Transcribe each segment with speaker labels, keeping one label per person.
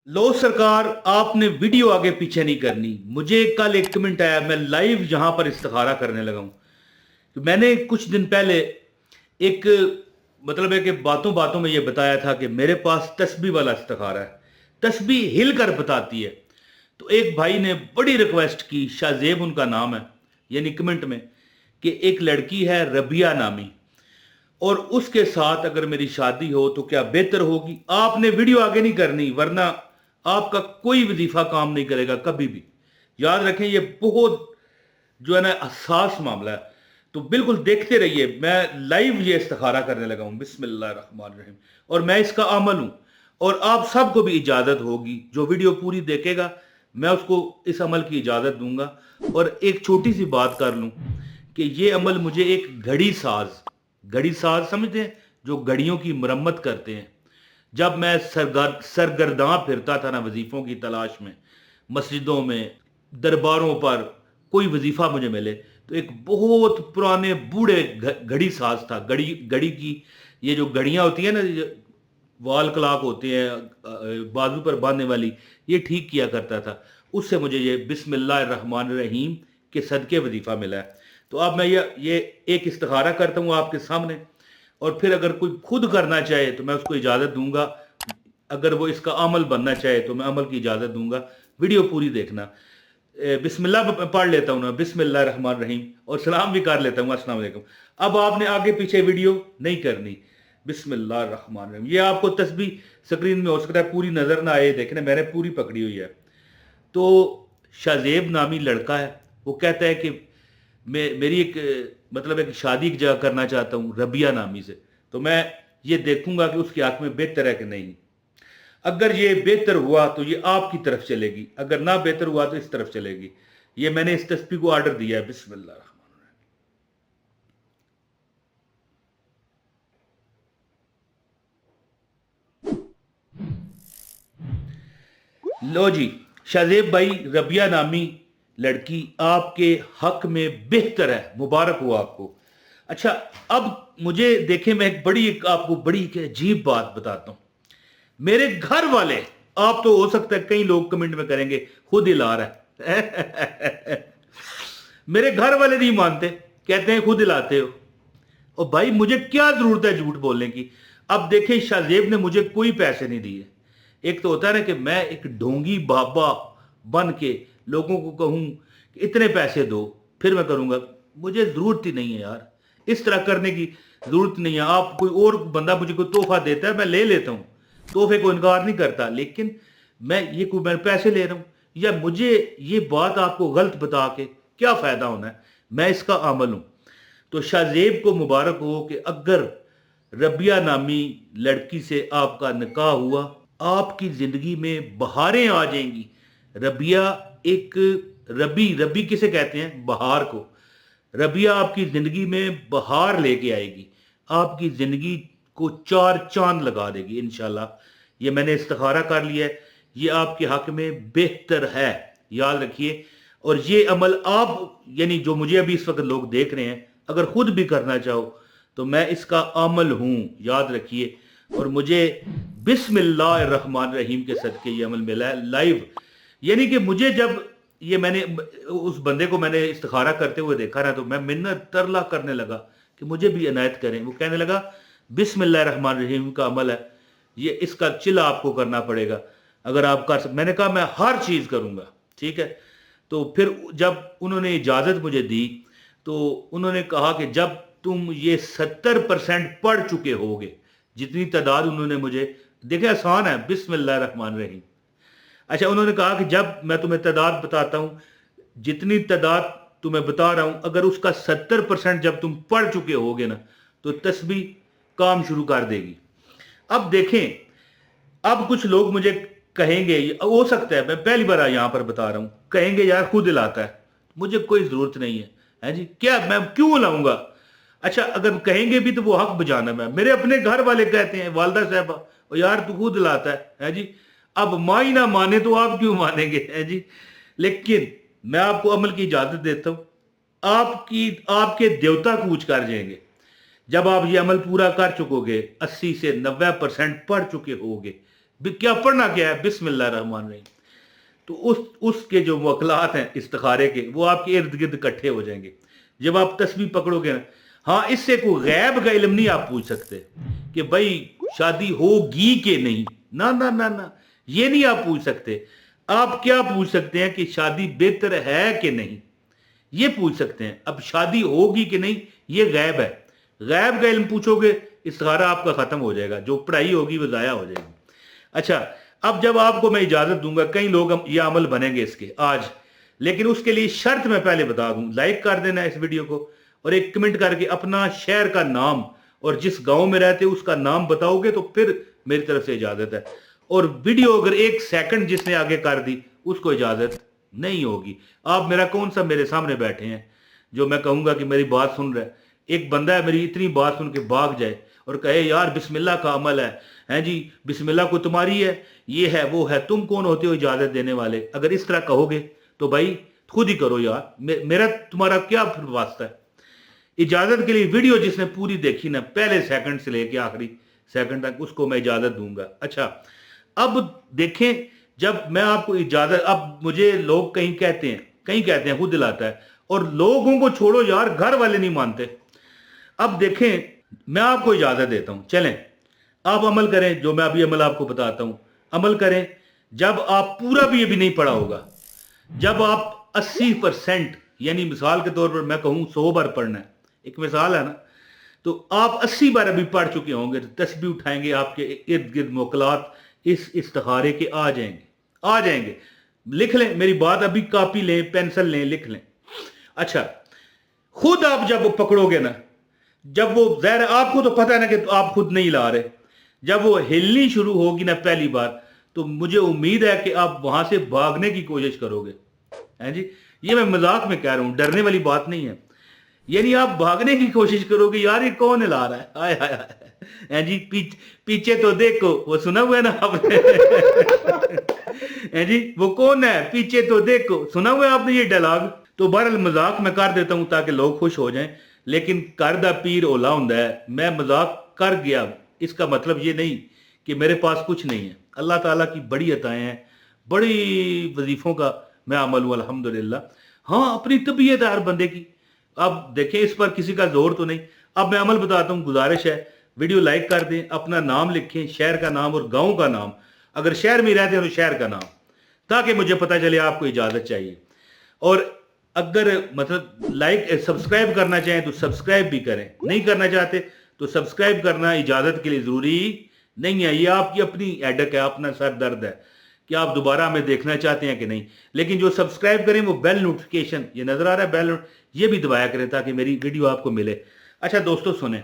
Speaker 1: लो सरकार, आपने वीडियो आगे पीछे नहीं करनी। मुझे कल एक कमेंट आया, मैं लाइव यहां पर इस्तिखारा करने लगा हूं। तो मैंने कुछ दिन पहले एक मतलब है कि बातों बातों में ये बताया था कि मेरे पास तस्बीह वाला इस्तिखारा है, तस्बीह हिल कर बताती है। तो एक भाई ने बड़ी रिक्वेस्ट की, शाहजेब उनका नाम है, यानी कमेंट में, कि एक लड़की है रबिया नामी, और उसके साथ अगर मेरी शादी हो तो क्या बेहतर होगी। आपने वीडियो आगे नहीं करनी, वरना आपका कोई वजीफा काम नहीं करेगा कभी भी। याद रखें, ये बहुत जो है ना हसास मामला है। तो बिल्कुल देखते रहिए, मैं लाइव ये इस्तिखारा करने लगा हूं, बिस्मिल्लाह रहमान रहीम, और मैं इसका अमल हूं। और आप सबको भी इजाजत होगी, जो वीडियो पूरी देखेगा मैं उसको इस अमल की इजाजत दूंगा। और एक छोटी सी बात कर लूं कि ये अमल मुझे एक घड़ी साज समझते हैं, जो घड़ियों की मरम्मत करते हैं। जब मैं सरगर्दां फिरता था ना वजीफों की तलाश में, मस्जिदों में, दरबारों पर, कोई वजीफा मुझे मिले तो एक बहुत पुराने बूढ़े घड़ी साज था, घड़ी घड़ी की ये जो घड़ियां होती है ना, वाल क्लॉक होते हैं बाजू पर बांधने वाली, ये ठीक किया करता था। उससे मुझे ये बिस्मिल्लाह रहमान रहीम के सदके वजीफा मिला है। तो अब मैं ये एक इस्तिखारा करता हूँ आपके सामने, और फिर अगर कोई खुद करना चाहे तो मैं उसको इजाज़त दूंगा। अगर वो इसका अमल बनना चाहे तो मैं अमल की इजाज़त दूंगा। वीडियो पूरी देखना। बिस्मिल्लाह पढ़ लेता हूँ ना, बिस्मिल्लाह रहमान रहीम, और सलाम भी कर लेता हूँ, अस्सलाम वालेकुम। अब आपने आगे पीछे वीडियो नहीं करनी। बिस्मिल्लाह रहमान रहीम। ये आपको तस्बीह स्क्रीन में हो सकता है पूरी नजर ना आए, देखने मैंने पूरी पकड़ी हुई है। तो शाहजेब नामी लड़का है, वो कहता है कि मेरी एक मतलब एक शादी की जगह करना चाहता हूँ रबिया नामी से। तो मैं ये देखूंगा कि उसके हक में बेहतर है कि नहीं। अगर ये बेहतर हुआ तो ये आपकी तरफ चलेगी, अगर ना बेहतर हुआ तो इस तरफ चलेगी। ये मैंने इस तस्बीह को ऑर्डर दिया है। बिस्मिल्लाह। लो जी, शाहजेब भाई, रबिया नामी लड़की आपके हक में बेहतर है, मुबारक हो आपको। अच्छा, अब मुझे देखें, मैं आपको बड़ी एक अजीब बात बताता हूं। मेरे घर वाले, आप तो हो सकता है कई लोग कमेंट में करेंगे खुद ही ला रहा है मेरे घर वाले नहीं मानते, कहते हैं खुद हिलाते हो। और भाई मुझे क्या जरूरत है झूठ बोलने की। अब देखें, शाहजेब ने मुझे कोई पैसे नहीं दिए। एक तो होता है ना कि मैं एक ढोंगी बाबा बन के लोगों को कहूं कि इतने पैसे दो, फिर मैं करूंगा। मुझे जरूरत ही नहीं है यार, इस तरह करने की जरूरत नहीं है। आप कोई और बंदा मुझे कोई तोहफा देता है, मैं ले लेता हूं, तोहफे को इनकार नहीं करता। लेकिन मैं पैसे ले रहा हूं, या मुझे ये बात आपको गलत बता के क्या फायदा होना है। मैं इसका अमल हूं। तो शाहजेब को मुबारक हो कि अगर रबिया नामी लड़की से आपका निकाह हुआ, आपकी जिंदगी में बहारें आ जाएंगी। रबिया एक रबी रबी किसे कहते हैं? बहार को। रबिया आपकी जिंदगी में बहार लेके आएगी, आपकी जिंदगी को चार चांद लगा देगी इंशाल्लाह। ये मैंने इस्तिखारा कर लिया है, ये आपके हक में बेहतर है, याद रखिए। और ये अमल आप, यानी जो मुझे अभी इस वक्त लोग देख रहे हैं, अगर खुद भी करना चाहो तो मैं इसका अमल हूं, याद रखिए। और मुझे बिस्मिल्लाह रहमान रहीम के सदके ये अमल मिला है लाइव। यानी कि मुझे जब ये मैंने उस बंदे को मैंने इस्तिखारा करते हुए देखा ना, तो मैं मिन्नत तरला करने लगा कि मुझे भी इनायत करें। वो कहने लगा बिस्मिल्लाह रहमान रहीम का अमल है, ये इसका चिल्ला आपको करना पड़ेगा। अगर आप कर सक, मैंने कहा मैं हर चीज़ करूंगा, ठीक है। तो फिर जब उन्होंने इजाज़त मुझे दी, तो उन्होंने कहा कि जब तुम ये 70% पढ़ चुके होगे, जितनी तादाद उन्होंने मुझे, देखे आसान है, बिस्मिल्लाह रहमान रहीम। अच्छा, उन्होंने कहा कि जब मैं तुम्हें तादाद बताता हूं, जितनी तादाद तुम्हें बता रहा हूं, अगर उसका 70% जब तुम पढ़ चुके होगे ना, तो तस्बीह काम शुरू कर देगी। अब देखें, अब कुछ लोग मुझे कहेंगे, हो सकता है मैं पहली बार यहां पर बता रहा हूं, कहेंगे यार खुद हिलाता है, मुझे कोई जरूरत नहीं है जी, क्या मैं क्यों लाऊंगा। अच्छा, अगर कहेंगे भी तो वो हक बजाना। मैं, मेरे अपने घर वाले कहते हैं, वालदा साहबा, और यार तू खुद लाता है जी। अब माँ ही ना माने तो आप क्यों मानेंगे, है जी। लेकिन मैं आपको अमल की इजाजत देता हूं। आपके देवता कूच कर जाएंगे जब आप ये अमल पूरा कर चुकोगे, 80 से 90% पढ़ चुके होगे। क्या पढ़ना क्या है, बिस्मिल्लाह रहमान रहीम। तो उसके जो वकलात हैं इस्तिखारे के, वो आपके इर्द गिर्द इकट्ठे हो जाएंगे जब आप तस्बीह पकड़ोगे ना। हाँ, इससे कोई गैब का इल्म नहीं आप पूछ सकते कि भाई शादी होगी कि नहीं, ना ना ना ना, ये नहीं आप पूछ सकते। आप क्या पूछ सकते हैं कि शादी बेहतर है कि नहीं, ये पूछ सकते हैं। अब शादी होगी कि नहीं ये गैब है, गैब का इल्म पूछोगे इस्तिखारा आपका खत्म हो जाएगा, जो पढ़ाई होगी वो ज़ाया हो जाएगी। अच्छा, अब जब आपको मैं इजाजत दूंगा, कई लोग ये अमल बनेंगे इसके आज, लेकिन उसके लिए शर्त मैं पहले बता दूं, लाइक कर देना इस वीडियो को और एक कमेंट करके अपना शहर का नाम और जिस गांव में रहते उसका नाम बताओगे तो फिर मेरी तरफ से इजाजत है। और वीडियो अगर 1 सेकंड जिसने आगे कर दी उसको इजाजत नहीं होगी। आप मेरा कौन सा मेरे सामने बैठे हैं जो मैं कहूंगा कि मेरी बात सुन रहा है, एक बंदा है मेरी इतनी बात सुन के भाग जाए और कहे यार बिस्मिल्लाह का अमल है जी, बिस्मिल्लाह को तुम्हारी है, ये है वो है, तुम कौन होते हो इजाजत देने वाले। अगर इस तरह कहोगे तो भाई खुद ही करो यार, मेरा तुम्हारा क्या फिर वास्ता है। इजाजत के लिए वीडियो जिसने पूरी देखी ना पहले सेकंड से लेके आखिरी सेकंड तक, उसको मैं इजाजत दूंगा। अच्छा, अब देखें, जब मैं आपको इजाजत, अब मुझे लोग कहीं कहते हैं खुद दिलाता है, और लोगों को छोड़ो यार, घर वाले नहीं मानते। अब देखें, मैं आपको इजाजत देता हूं, चलें आप अमल करें, जो मैं अभी अमल आपको बताता हूं अमल करें। जब आप पूरा भी अभी नहीं पढ़ा होगा, जब आप 80%, यानी मिसाल के तौर पर मैं कहूं 100 बार पढ़ना है, एक मिसाल है ना, तो आप 80 बार अभी पढ़ चुके होंगे तो तस्बीह उठाएंगे, आपके इर्द गिर्द मुकलात इस इस्तिखारे के आ जाएंगे। लिख लें मेरी बात, अभी कॉपी लें, पेंसिल लें, लिख लें। अच्छा, खुद आप जब पकड़ोगे ना, जब वो ज़ाहिर आपको तो पता है ना कि तो आप खुद नहीं ला रहे, जब वो हिलनी शुरू होगी ना पहली बार, तो मुझे उम्मीद है कि आप वहां से भागने की कोशिश करोगे, हैं जी। ये मैं मजाक में कह रहा हूं, डरने वाली बात नहीं है। यानी आप भागने की कोशिश करोगे, यार ये कौन हिला रहा है, आय हाय हाय, हैं जी, पीछे तो देखो, वो सुना हुआ है ना आपने हैं जी, वो कौन है, पीछे तो देखो, सुना हुआ है आपने ये डायलॉग। तो बहरहाल मजाक मैं कर देता हूं ताकि लोग खुश हो जाएं, लेकिन कर दा पीर ओला हुंदा है। मैं मजाक कर गया, इसका मतलब ये नहीं कि मेरे पास कुछ नहीं है। अल्लाह ताला की बड़ी अताएं हैं, बड़ी वजीफों का मैं अमल हूँ अल्हम्दुलिल्लाह। हाँ, अपनी तबीयत है हर बंदे की। अब देखें, इस पर किसी का जोर तो नहीं। अब मैं अमल बताता हूँ, गुजारिश है वीडियो लाइक कर दें, अपना नाम लिखें, शहर का नाम और गाँव का नाम, अगर शहर में रहते हैं तो शहर का नाम, ताकि मुझे पता चले आपको इजाज़त चाहिए। और अगर मतलब लाइक सब्सक्राइब करना चाहें तो सब्सक्राइब भी करें, नहीं करना चाहते तो सब्सक्राइब करना इजाज़त के लिए ज़रूरी नहीं है। ये आपकी अपनी हेडेक है, अपना सर दर्द है कि आप दोबारा हमें देखना चाहते हैं कि नहीं। लेकिन जो सब्सक्राइब करें वो बेल नोटिफिकेशन, ये नज़र आ रहा है बेल, ये भी दबाया करें ताकि मेरी वीडियो आपको मिले। अच्छा दोस्तों सुने,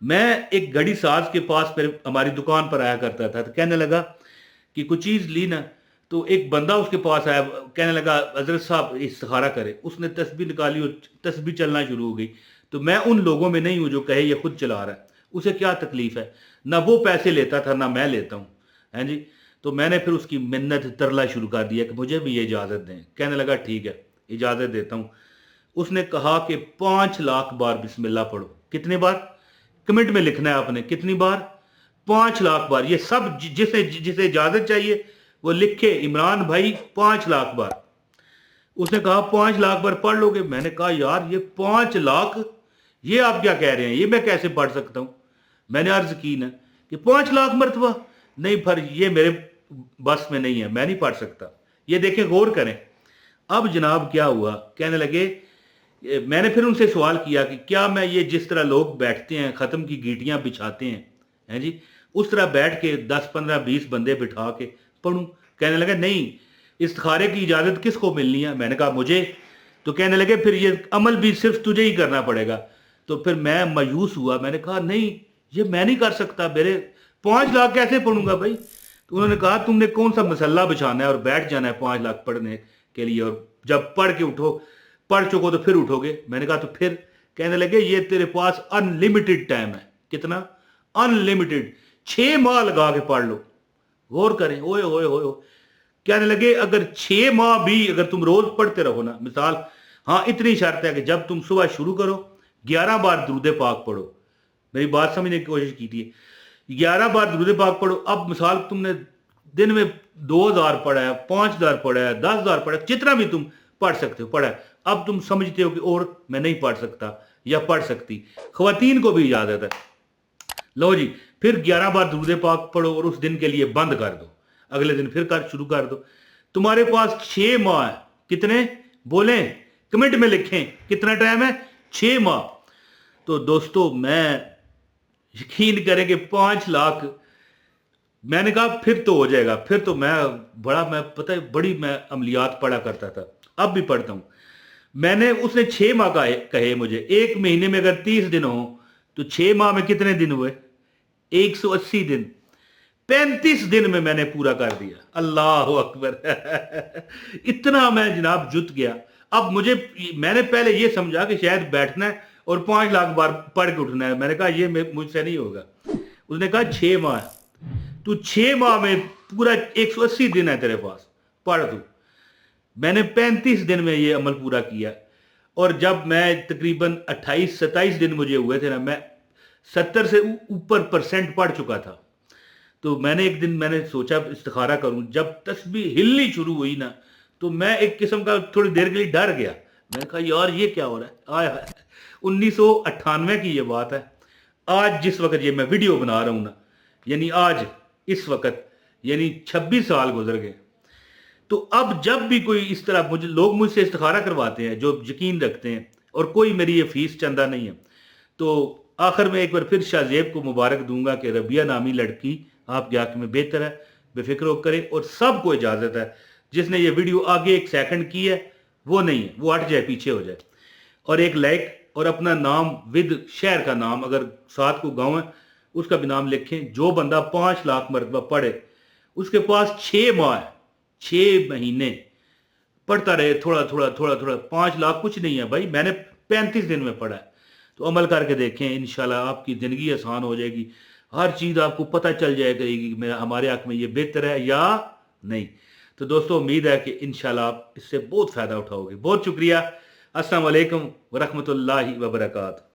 Speaker 1: मैं एक घड़ी साज के पास फिर हमारी दुकान पर आया करता था, तो कहने लगा कि कुछ चीज़ ली ना, तो एक बंदा उसके पास आया, कहने लगा हजरत साहब इस्तिखारा करे। उसने तस्बीह निकाली और तस्बीह चलना शुरू हो गई। तो मैं उन लोगों में नहीं हूं जो कहे ये खुद चला रहा है, उसे क्या तकलीफ है, ना वो पैसे लेता था ना मैं लेता हूँ, हैं जी। तो मैंने फिर उसकी मिन्नत तरला शुरू कर दिया कि मुझे भी ये इजाज़त दें। कहने लगा ठीक है इजाज़त देता हूँ। उसने कहा कि 5 लाख बार बिस्मिल्लाह पढ़ो। कितने बार, कमेंट में लिखना है आपने, कितनी बार, 5 लाख बार। ये सब जिसे जिसे इजाज़त चाहिए वो लिखे, इमरान भाई 5 लाख बार। उसने कहा 5 लाख बार पढ़ लोगे। मैंने कहा यार ये 5 लाख, ये आप क्या कह रहे हैं, ये मैं कैसे पढ़ सकता हूं। मैंने अर्ज की ना कि 5 लाख मरतबा नहीं, पर ये मेरे बस में नहीं है, मैं नहीं पढ़ सकता। ये देखें, गौर करें। अब जनाब क्या हुआ, कहने लगे, मैंने फिर उनसे सवाल किया कि क्या मैं ये जिस तरह लोग बैठते हैं, ख़त्म की गीटियां बिछाते हैं जी, उस तरह बैठ के 10 15 20 बंदे बिठा के पढ़ूं। कहने लगे नहीं, इस्तिखारे की इजाज़त किसको मिलनी है। मैंने कहा मुझे। तो कहने लगे फिर ये अमल भी सिर्फ तुझे ही करना पड़ेगा। तो फिर मैं मायूस हुआ, मैंने कहा नहीं, ये मैं नहीं कर सकता, मेरे 5 लाख कैसे पढ़ूंगा भाई। तो उन्होंने कहा तुमने कौन सा मसल्ला बिछाना है और बैठ जाना है 5 लाख पढ़ने के लिए, और जब पढ़ के उठो, पढ़ चुको तो फिर उठोगे। मैंने कहा तो फिर, कहने लगे ये तेरे पास अनलिमिटेड टाइम है। कितना, अनलिमिटेड, 6 माह लगा के पढ़ लो। गौर करें, ओए ओए ओए। कहने लगे अगर 6 माह भी अगर तुम रोज पढ़ते रहो ना, मिसाल, हाँ इतनी शर्त है कि जब तुम सुबह शुरू करो 11 बार दुरूद पाक पढ़ो। मेरी बात समझने की कोशिश कीजिए, 11 बार दुरूद पाक पढ़ो। अब मिसाल तुमने दिन में 2,000 पढ़ा है, 5,000 पढ़ा है, 10,000 पढ़ा है, जितना भी तुम पढ़ सकते हो पढ़ा है। अब तुम समझते हो कि और मैं नहीं पढ़ सकता या पढ़ सकती। ख्वातीन को भी इजाजत है। लो जी, फिर 11 बार दुरूद पाक पढ़ो और उस दिन के लिए बंद कर दो, अगले दिन फिर शुरू कर दो। तुम्हारे पास 6 माह है। कितने बोलें, कमेंट में लिखें कितना टाइम है? 6 माह। तो दोस्तों मैं यकीन करें कि 5 लाख, मैंने कहा फिर तो हो जाएगा। फिर तो मैं पता है बड़ी मैं अमलियात पढ़ा करता था, अब भी पढ़ता हूं। मैंने उसने 6 माह का कहे मुझे, एक महीने में अगर 30 दिन हो तो 6 माह में कितने दिन हुए? 180 दिन। 35 दिन में मैंने पूरा कर दिया। अल्लाह अकबर। इतना मैं जनाब जुट गया। अब मैंने पहले ये समझा कि शायद बैठना है और 5 लाख बार पढ़ के उठना है। मैंने कहा ये मुझसे नहीं होगा। उसने कहा 6 माह, तू 6 माह में पूरा 180 दिन है तेरे पास, पढ़ तू। मैंने 35 दिन में ये अमल पूरा किया। और जब मैं तकरीबन 28-27 दिन मुझे हुए थे ना, मैं 70 से ऊपर % पढ़ चुका था। तो मैंने एक दिन मैंने सोचा इस्तिखारा करूं। जब तस्बीह हिलनी शुरू हुई ना, तो मैं एक किस्म का थोड़ी देर के लिए डर गया। मैंने कहा यार ये क्या हो रहा है? आया 1998 की ये बात है। आज जिस वक्त ये मैं वीडियो बना रहा हूं ना, यानी आज इस वक्त यानी 26 साल गुजर गए। तो अब जब भी कोई इस तरह लोग मुझसे इस्तिखारा करवाते हैं जो यकीन रखते हैं, और कोई मेरी ये फीस चंदा नहीं है, तो आखिर में एक बार फिर शाहजेब को मुबारक दूंगा कि रबिया नामी लड़की आपके हक में बेहतर है, बेफिक्र हो करे। और सबको इजाज़त है, जिसने ये वीडियो आगे 1 सेकंड की है वो नहीं है, वो हट जाए, पीछे हो जाए। और एक लाइक और अपना नाम विद शहर का नाम, अगर साथ को गाँव है उसका भी नाम लिखें। जो बंदा 5 लाख मरतबा पढ़े, उसके पास 6 माह है, 6 महीने पढ़ता रहे, थोड़ा थोड़ा थोड़ा थोड़ा। 5 लाख कुछ नहीं है भाई, मैंने 35 दिन में पढ़ा है। तो अमल करके देखें, इंशाल्लाह आपकी ज़िंदगी आसान हो जाएगी। हर चीज़ आपको पता चल जाएगा कि हमारे हक में ये बेहतर है या नहीं। तो दोस्तों उम्मीद है कि इंशाल्लाह आप इससे बहुत फ़ायदा उठाओगे। बहुत शुक्रिया। अस्सलाम वालेकुम व रहमतुल्लाहि व बरकातहू।